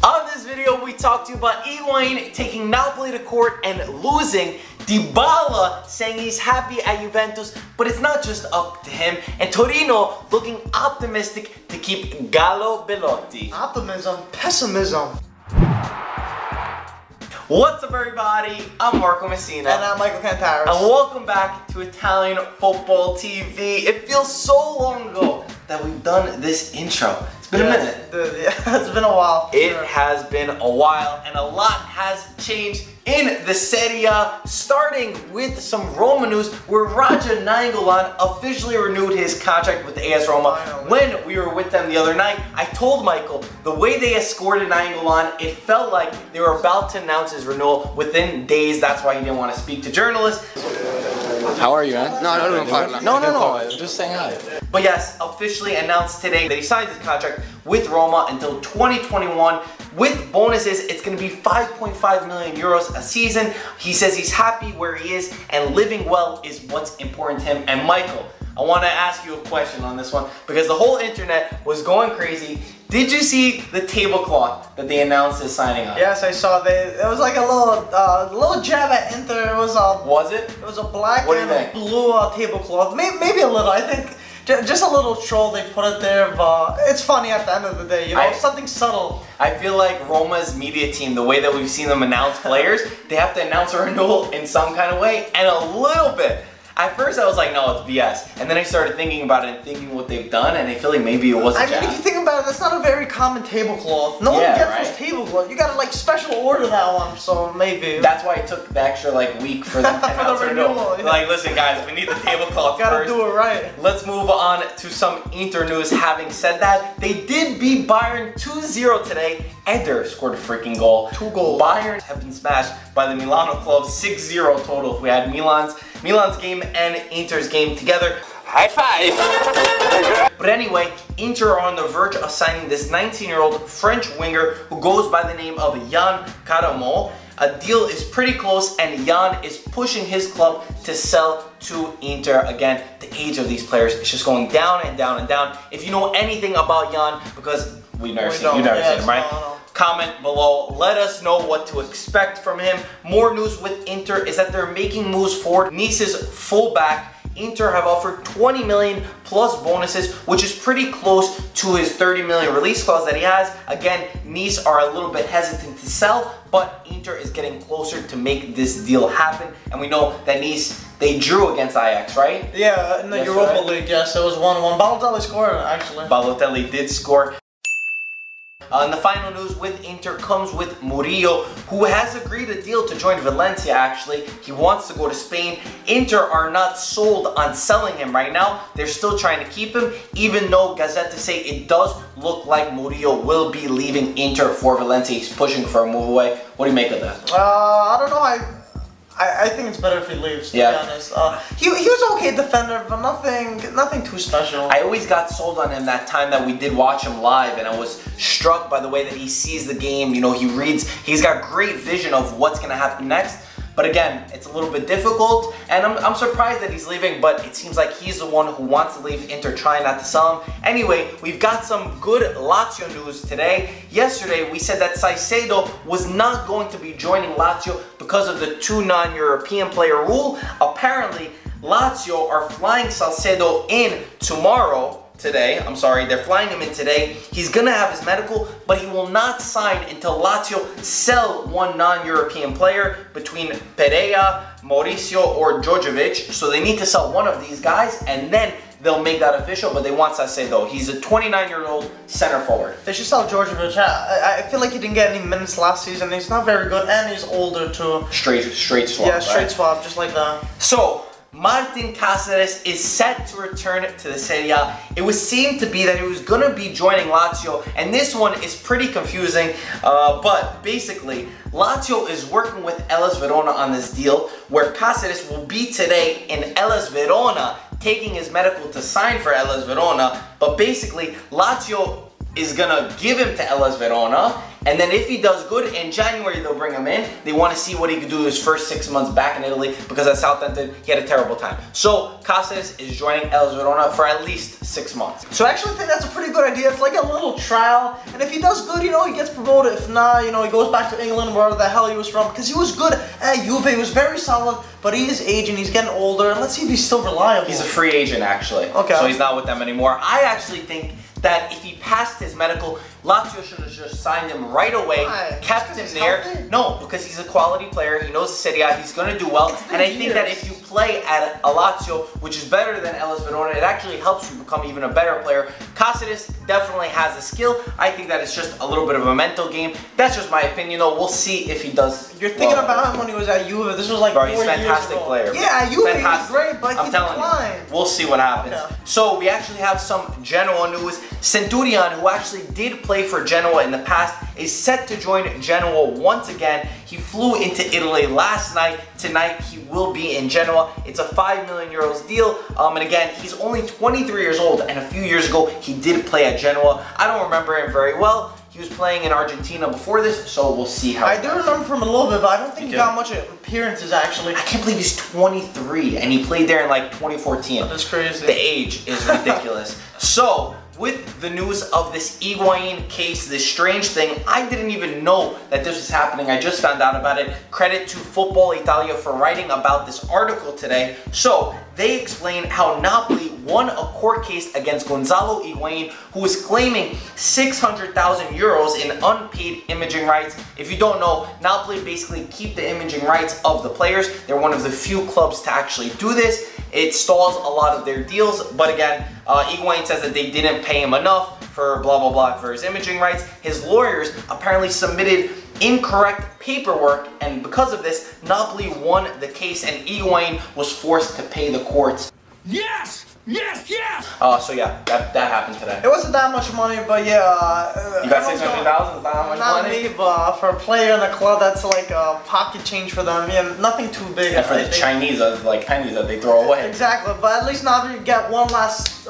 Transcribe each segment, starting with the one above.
On this video, we talked to you about Higuain taking Napoli to court and losing, Dybala saying he's happy at Juventus, but it's not just up to him, and Torino looking optimistic to keep Gallo Belotti. Optimism, pessimism. What's up, everybody? I'm Marco Messina. And I'm Michael Cantaris. And welcome back to Italian Football TV. It feels so long ago that we've done this intro. It's been a minute. It's been a while. It has been a while, and a lot has changed in the Serie, starting with some Roma news where Raja Nainggolan officially renewed his contract with the AS Roma. When we were with them the other night, I told Michael the way they escorted Nainggolan, it felt like they were about to announce his renewal within days. That's why he didn't want to speak to journalists. How are you, man? No, just saying hi. But yes, officially announced today that he signed his contract with Roma until 2021. With bonuses, it's going to be 5.5 million euros a season. He says he's happy where he is and living well is what's important to him. And Michael, I want to ask you a question on this one because the whole internet was going crazy. Did you see the tablecloth that they announced his signing on? Yes, I saw. It was like a little jab at Inter. It was a. Was it? It was a black What do you and think? blue tablecloth. Maybe a little. I think just a little troll. They put it there, but it's funny at the end of the day. You know, something subtle. I feel like Roma's media team, the way that we've seen them announce players, they have to announce a renewal in some kind of way, and a little bit. At first I was like, no, it's BS. And then I started thinking about it and thinking what they've done, and I feel like maybe it was a I mean, jab. if you think about it, that's not a very common tablecloth. No one gets those tablecloths. You gotta like special order that one, so maybe. That's why it took the extra like week for them to announce the renewal. Yeah. Like, listen guys, we need the tablecloth Gotta do it right. Let's move on to some Inter news. Having said that, they did beat Bayern 2-0 today. Eder scored a freaking goal. 2 goals. Bayern have been smashed by the Milano club, 6-0 total if we had Milan's game and Inter's game together. High five! But anyway, Inter are on the verge of signing this 19-year-old French winger who goes by the name of Yann Caramo. A deal is pretty close and Yann is pushing his club to sell to Inter. Again, the age of these players is just going down and down and down. If you know anything about Yann, because you've never seen him, right? No. Comment below, let us know what to expect from him. More news with Inter is that they're making moves for Nice's fullback. Inter have offered 20 million plus bonuses, which is pretty close to his 30 million release clause that he has. Again, Nice are a little bit hesitant to sell, but Inter is getting closer to make this deal happen. And we know that Nice, they drew against Ajax, right? Yeah, in the Europa League, yes, it was 1-1. Balotelli scored, actually. Balotelli did score. And the final news with Inter comes with Murillo, who has agreed a deal to join Valencia actually. He wants to go to Spain. Inter are not sold on selling him right now. They're still trying to keep him, even though Gazzetta say it does look like Murillo will be leaving Inter for Valencia. He's pushing for a move away. What do you make of that? I don't know. I think it's better if he leaves, to be honest. He was okay defender, but nothing too special. I always got sold on him that time that we did watch him live, and I was struck by the way that he sees the game. You know, he reads, he's got great vision of what's going to happen next. But again, it's a little bit difficult, and I'm surprised that he's leaving, but it seems like he's the one who wants to leave Inter, trying not to sell him. Anyway, we've got some good Lazio news today. Yesterday, we said that Caicedo was not going to be joining Lazio because of the 2 non-European player rule. Apparently, Lazio are flying Caicedo in tomorrow. They're flying him in today. He's gonna have his medical, but he will not sign until Lazio sell one non-European player between Pereira, Mauricio, or Djordjevic. So they need to sell one of these guys, and then they'll make that official, but they want Caicedo. He's a 29-year-old center forward. They should sell Djordjevic. I feel like he didn't get any minutes last season. He's not very good, and he's older too. Straight swap. Yeah, straight swap, just like that. So, Martin Cáceres is set to return to the Serie. It was seemed to be that he was going to be joining Lazio, and this one is pretty confusing, but basically, Lazio is working with Hellas Verona on this deal, where Cáceres will be today in Hellas Verona, taking his medical to sign for Hellas Verona, but basically, Lazio is gonna give him to Hellas Verona, And then if he does good in January, they'll bring him in. They want to see what he could do his first 6 months back in Italy, because at Southampton, he had a terrible time. So Cáceres is joining Hellas Verona for at least 6 months. So I actually think that's a pretty good idea. It's like a little trial. And if he does good, you know, he gets promoted. If not, you know, he goes back to England, wherever the hell he was from. Because he was good at Juve. He was very solid. But he is aging. He's getting older. And let's see if he's still reliable. He's a free agent, actually. Okay. So he's not with them anymore. I actually think that if he passed his medical, Lazio should have just signed him right away, kept him there. Healthy? No, because he's a quality player. He knows the Serie A. He's going to do well. And I think that if you play at a Lazio, which is better than Hellas Verona, it actually helps you become even a better player. Cáceres definitely has the skill. I think that it's just a little bit of a mental game. That's just my opinion, though. We'll see if he does. You're thinking about him when he was at Juve. This was like 4 years ago. He's a fantastic player. Yeah, at Juve he was great, but he declined. We'll see what happens. Okay. So we actually have some Genoa news. Centurion, who actually did play for Genoa in the past, is set to join Genoa once again. He flew into Italy last night. Tonight he will be in Genoa. It's a €5 million deal. And again, he's only 23 years old, and a few years ago he did play at Genoa. I don't remember him very well. He was playing in Argentina before this, so we'll see how I do remember from a little bit, but I don't think he got much appearances actually. I can't believe he's 23 and he played there in like 2014. That's crazy. The age is ridiculous. So, with the news of this Higuain case, this strange thing, I didn't even know that this was happening. I just found out about it. Credit to Football Italia for writing about this article today. So, they explain how Napoli won a court case against Gonzalo Higuain, who was claiming €600,000 in unpaid imaging rights. If you don't know, Napoli basically keep the imaging rights of the players. They're one of the few clubs to actually do this. It stalls a lot of their deals, but again, Higuain says that they didn't pay him enough for blah blah blah for his imaging rights. His lawyers apparently submitted incorrect paperwork, and because of this, Napoli won the case and Higuain was forced to pay the courts. Yes! Yes, yes! So yeah, that happened today. It wasn't that much money, but yeah. You got 600,000? Is that how much not money? me, but for a player in a club, that's like a pocket change for them. Yeah, nothing too big. And for the Chinese, it's like pennies that they throw away. Exactly, but at least now you get one last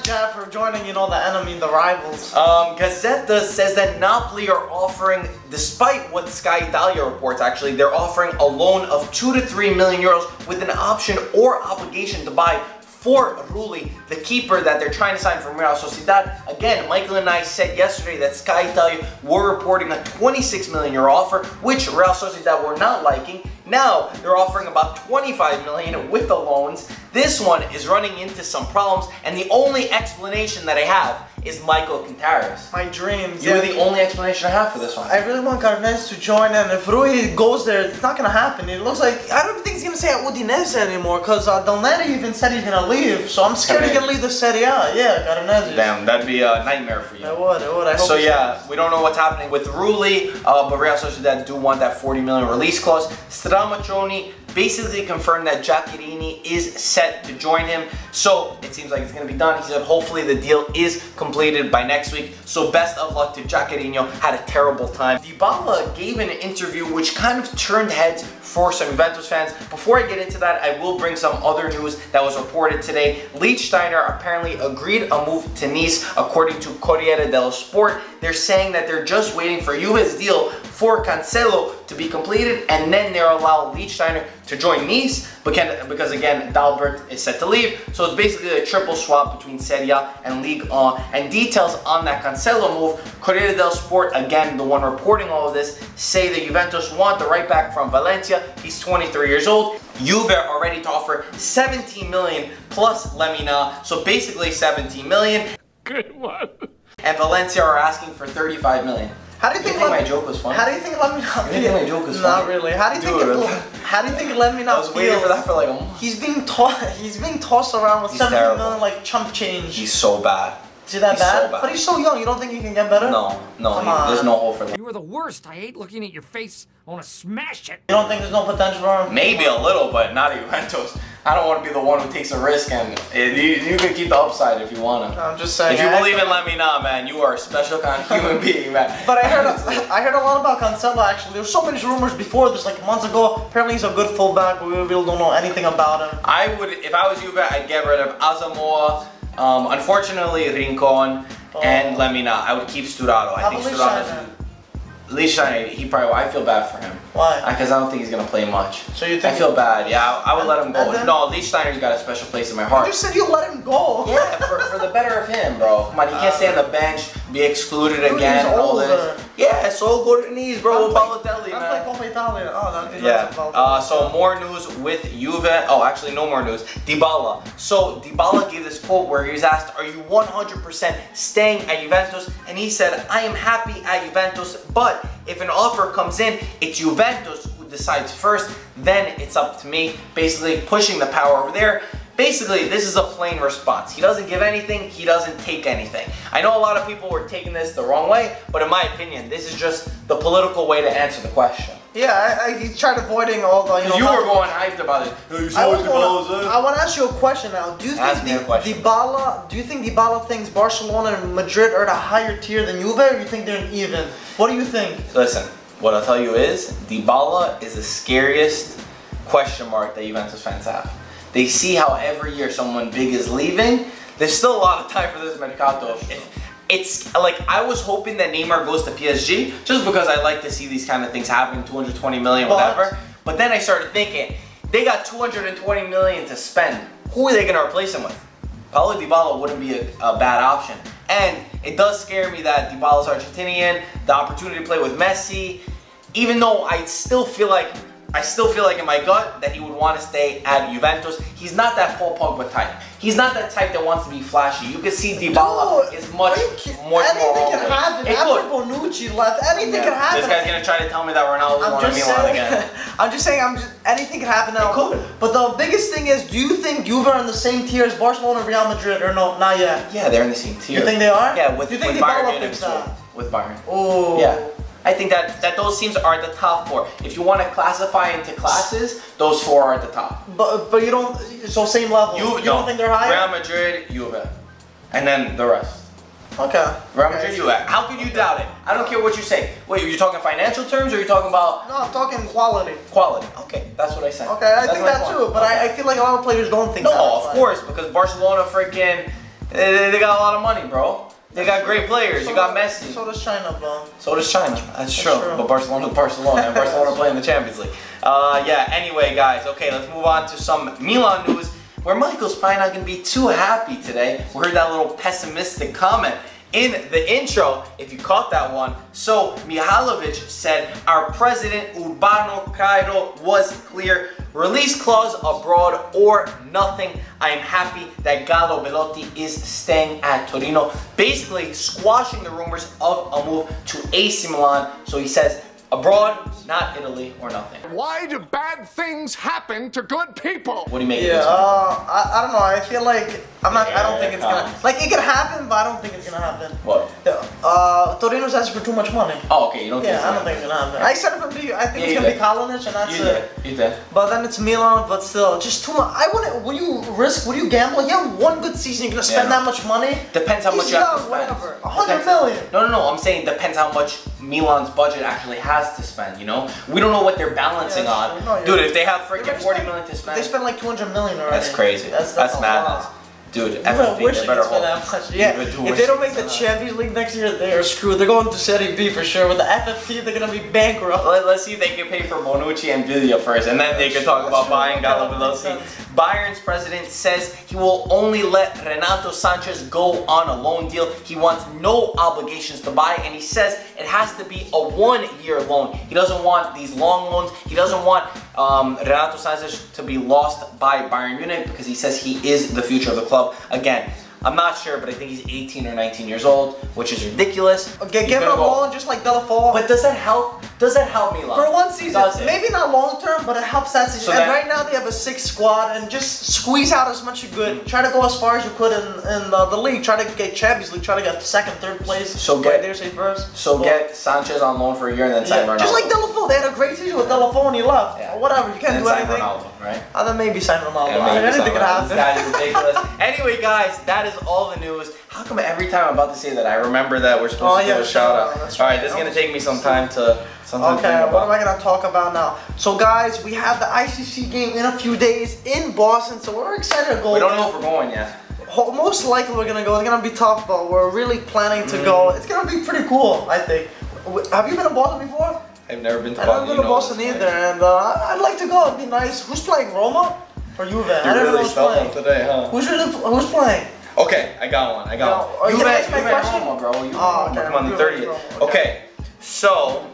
jab for joining, you know, the enemy, the rivals. Gazzetta says that Napoli are offering, despite what Sky Italia reports actually, they're offering a loan of €2 to €3 million with an option or obligation to buy for Rulli, the keeper that they're trying to sign from Real Sociedad. Again, Michael and I said yesterday that Sky Italia were reporting a €26 million offer, which Real Sociedad were not liking. Now, they're offering about $25 million with the loans. This one is running into some problems, and the only explanation that I have is Michael Quintaris. My dreams. You're the only explanation I have for this one. I really want Garnez to join, and if Rui goes there, it's not going to happen. It looks like, I don't think he's going to stay at Udinese anymore, because Del Neri even said he's going to leave, so I'm scared he's going to leave the Serie A. Yeah, Garnez. Damn, that'd be a nightmare for you. It would. I hope so yeah, we don't know what's happening with Rulli, but Real Sociedad do want that $40 million release clause. Stramaccioni basically confirmed that Giaccherini is set to join him, so it seems like it's going to be done. He said hopefully the deal is completed by next week, so best of luck to Giaccherini. Had a terrible time. Dybala gave an interview which kind of turned heads for some Juventus fans. Before I get into that, I will bring some other news that was reported today. Lichtsteiner apparently agreed a move to Nice, according to Corriere dello Sport. They're saying that they're just waiting for Juve's deal for Cancelo to be completed, and then they'll allow Lichtsteiner to join Nice, because again, Dalbert is set to leave. So it's basically a triple swap between Serie A and Ligue 1. And details on that Cancelo move, Corriere dello Sport, again, the one reporting all of this, say that Juventus want the right back from Valencia. He's 23 years old. Juve are ready to offer 17 million plus Lemina, so basically 17 million. Good one. And Valencia are asking for 35 million. How do you think my joke was funny? How do you think Lemina feels? You think my joke was funny? Not really. How do you think Lemina feels? I was waiting for that for like a month. He's being tossed around with 17 million like chump change. He's so bad. Is that bad? So bad? But he's so young. You don't think he can get better? No, there's no hope for that. You are the worst. I hate looking at your face. I want to smash it. You don't think there's no potential for him? Maybe a little, but not at Juventus. I don't want to be the one who takes a risk, and you can keep the upside if you want to. I'm just saying. If you believe in Lemina, man, you are a special kind of human being, man. But I heard a lot about Cancelo actually. There were so many rumors before this, like months ago. Apparently he's a good fullback, but we really don't know anything about him. I would, if I was Juve, I'd get rid of Asamoah. Unfortunately, Rincon and Lemina. I would keep Sturaro. I think Sturaro. Lichtsteiner, I feel bad for him. Why? Because I don't think he's gonna play much. So you think? I feel bad. Yeah, I would let him go. No, Lichtsteiner's got a special place in my heart. You just said you let him go. Yeah, for the better of him, bro. Come on, he can't stay on the bench, be excluded again. He's older. Yeah, so go to the knees, bro. Balotelli, man. I'm like Italian. Oh, yeah. So more news with Juve. Oh, actually, no more news. Dybala. So Dybala gave this quote where he was asked, "Are you 100% staying at Juventus?" And he said, "I am happy at Juventus, but if an offer comes in, it's Juventus who decides first. Then it's up to me." Basically, pushing the power over there. Basically, this is a plain response. He doesn't give anything, he doesn't take anything. I know a lot of people were taking this the wrong way, but in my opinion, this is just the political way to answer the question. Yeah, he tried avoiding all the, you were going hyped about it. I want to ask you a question now. Do you think Dybala thinks Barcelona and Madrid are the higher tier than Juve, or do you think they're even? What do you think? Listen, what I'll tell you is, Dybala is the scariest question mark that Juventus fans have. They see how every year someone big is leaving. There's still a lot of time for this Mercato. It's like, I was hoping that Neymar goes to PSG, just because I like to see these kind of things happen, 220 million, whatever. But then I started thinking, they got 220 million to spend. Who are they going to replace him with? Paulo Dybala wouldn't be a bad option. And it does scare me that Dybala's Argentinian, the opportunity to play with Messi, even though I still feel like in my gut that he would want to stay at Juventus. He's not that Paul Pogba type. He's not that type that wants to be flashy. You can see Dybala is much more. Anything can happen. After Bonucci left, anything can happen. This guy's gonna try to tell me that Ronaldo's going to Milan again. I'm just saying, anything can happen now. It could. But the biggest thing is, do you think Juve are in the same tier as Barcelona and Real Madrid, or no? Not yet. Yeah, they're in the same tier. You think they are? Yeah, with do you think Bayern thinks that? With Bayern. Oh. Yeah. I think that those teams are at the top four. If you want to classify into classes, those four are at the top. But you don't, so same level. You don't think they're higher? Real Madrid, Juve, and then the rest. Okay. Real Madrid, Juve. How can you doubt it? I don't care what you say. Wait, are you talking financial terms or are you talking about? No, I'm talking quality. Quality. Okay, that's what I said. Okay, I think that too. But I feel like a lot of players don't think that. No, of course, because Barcelona freaking, they got a lot of money, bro. They got great players. You got Messi. So does China, bro. So does China. That's true. But Barcelona, and Barcelona playing the Champions League. Yeah. Anyway, guys. Okay, let's move on to some Milan news, where Michael's probably not gonna be too happy today. We heard that little pessimistic comment in the intro, if you caught that one. So Mihalovic said, "Our president Urbano Cairo was clear. Release clause abroad or nothing. I am happy that Gallo Belotti is staying at Torino." Basically squashing the rumors of a move to AC Milan. So he says, abroad, not Italy, or nothing. Why do bad things happen to good people? What do you make of this? I don't know. I feel like I don't think it's gonna. Like, it could happen, but I don't think it's gonna happen. What? Torino's asking for too much money. Oh, okay. You don't think? Yeah, I don't think it's gonna happen. I said it from the. I think it's gonna be Kalinic, and that's it. You did. But then it's Milan, but still, just too much. I wouldn't. Would you risk? Would you gamble? You have one good season. You're gonna spend that much money. Depends how much you have to spend. Whatever. 100 million. No. I'm saying depends how much Milan's budget actually has to spend. You know, we don't know what they're balancing on. No, dude, if they have freaking 40 million to spend, they spend like 200 million already. That's crazy. That's madness. Dude, FFP, they better hold. Yeah, if they don't make the Champions League next year, they are screwed. They're going to Serie B for sure. With the FFP, they're gonna be bankrupt. Let's see if they can pay for Bonucci and Villa first, and then they can talk about buying Gallo Belotti. Bayern's president says he will only let Renato Sanchez go on a loan deal. He wants no obligations to buy, and he says it has to be a 1-year loan. He doesn't want these long loans. He doesn't want Renato Sanchez to be lost by Bayern Munich, because he says he is the future of the club. Again, I'm not sure, but I think he's 18 or 19 years old, which is ridiculous. Okay, give him a loan just like Delafort. But does that help? Does that help Milan? For one season, maybe not long term, but it helps that season. And right now they have a 6 squad, and just squeeze out as much as you could. Try to go as far as you could in the league. Try to get Champions League. Try to get 2nd, 3rd place. So get Sanchez on loan for a year and then sign Ronaldo. Just like Delafort, they had a great season with Delafort and he left. Yeah. Whatever, you can't do anything. Ronaldo, right? And then maybe sign Ronaldo. Anything could happen. This guy is ridiculous. Anyway, guys, that is all the news. How come every time I'm about to say that I remember that we're supposed to do a shout out? Alright, this is gonna take me some time to. Okay, what am I gonna talk about now? So guys, we have the ICC game in a few days in Boston, so we're excited to go. We don't know if we're going yet. Most likely we're gonna go. It's gonna be tough, but we're really planning to go. It's gonna be pretty cool, I think. Have you been to Boston before? I've never been to I've Boston. never been to Boston either, and I'd like to go. It'd be nice. Who's playing, Roma or Juve? I don't know who's playing today, huh? Who's playing? Okay, I got one. Are you gonna answer my question? Roma, bro. You okay. come on the 30th. Okay, so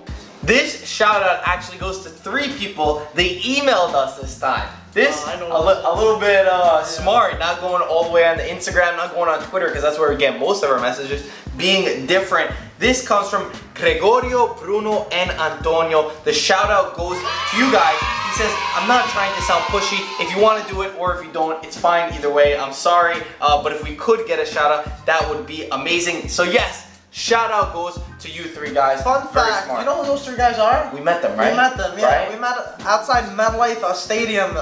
this shout out actually goes to 3 people. They emailed us this time. This a little bit smart, not going all the way on the Instagram, not going on Twitter, because that's where we get most of our messages, being different. This comes from Gregorio, Bruno, and Antonio. The shout out goes to you guys. He says, I'm not trying to sound pushy. If you want to do it or if you don't, it's fine either way. I'm sorry, but if we could get a shout out, that would be amazing. So yes, shout out goes to you 3 guys. Fun fact, you know who those 3 guys are? We met them, right? We met them, yeah. Right? We met outside MetLife Stadium.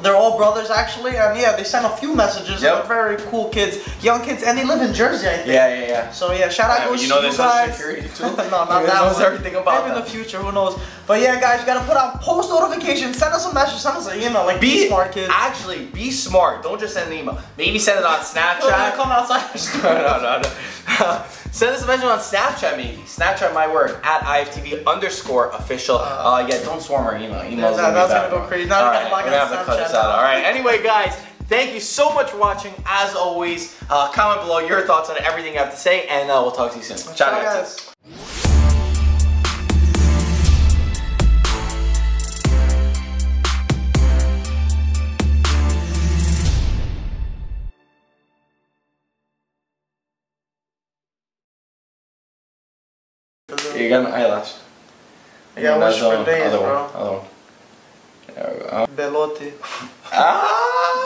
They're all brothers actually, and yeah, they sent a few messages. They're very cool kids, young kids, and they live in Jersey, I think. Yeah. So yeah, shout out goes to you guys. Social security too? No, not that knows one. everything about Maybe in the future, who knows? But yeah, guys, you gotta put on post notifications. Send us a message. Send us an email. Like be smart, kids. Actually, be smart. Don't just send an email. Maybe send it on Snapchat. Come outside. No. Send us a message on Snapchat, maybe. Snapchat my word at IFTV_official. Yeah, don't swarm our email. Emails that's gonna go crazy. Now we're gonna have to cut this out. All right. Anyway, guys, thank you so much for watching. As always, comment below your thoughts on everything you have to say, and we'll talk to you soon. Ciao, guys. You got an eyelash. Yeah, I wish for days, bro. Other one. There we go. Belotti. Ah!